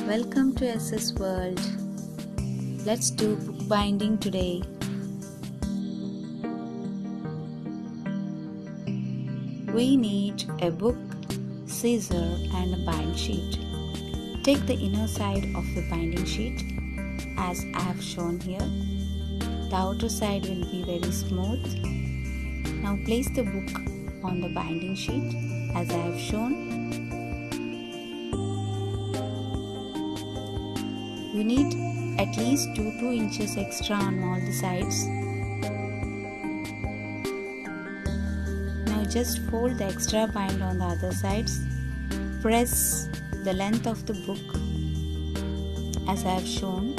Welcome to SS World. Let's do bookbinding today. We need a book, scissor and a bind sheet. Take the inner side of the binding sheet as I have shown here. The outer side will be very smooth. Now place the book on the binding sheet as I have shown. You need at least 2 inches extra on all the sides. Now just fold the extra bind on the other sides. Press the length of the book as I have shown.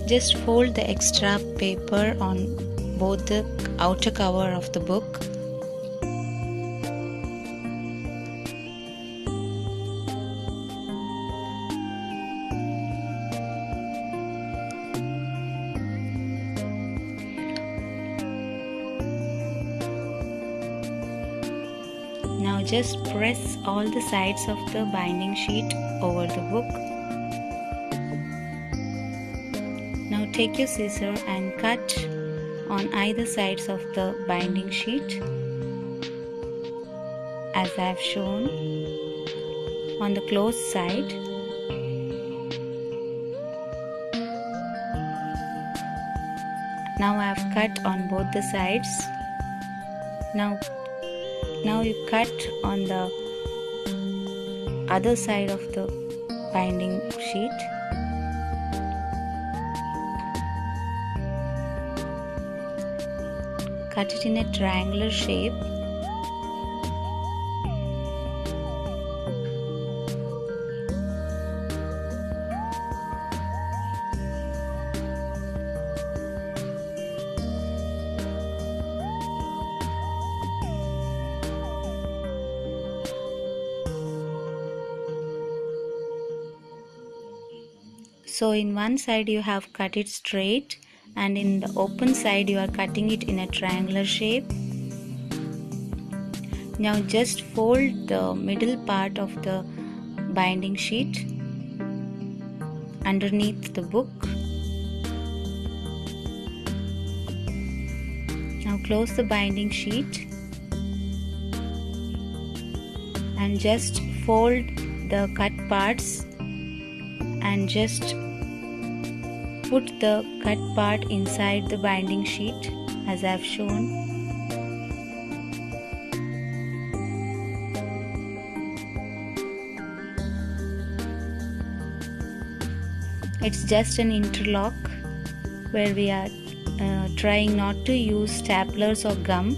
Just fold the extra paper on both the outer cover of the book. Now just press all the sides of the binding sheet over the book. Now take your scissor and cut on either sides of the binding sheet as I have shown. On the closed side, now I have cut on both the sides. Now you cut on the other side of the binding sheet. Cut it in a triangular shape. So in one side you have cut it straight, and in the open side you are cutting it in a triangular shape. Now just fold the middle part of the binding sheet underneath the book. Now close the binding sheet and just fold the cut parts and just put the cut part inside the binding sheet as I have shown. It's just an interlock where we are trying not to use staplers or gum.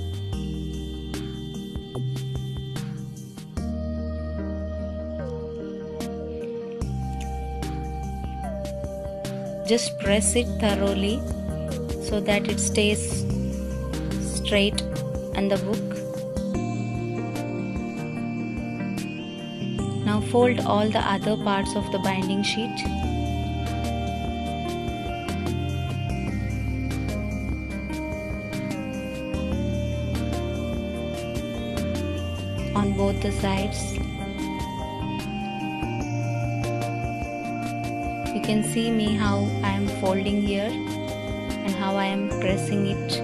Just press it thoroughly so that it stays straight on the book. Now fold all the other parts of the binding sheet. On both the sides. You can see me how I am folding here and how I am pressing it.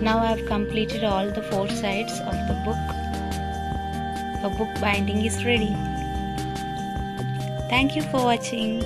Now I have completed all the 4 sides of the book. The book binding is ready. Thank you for watching.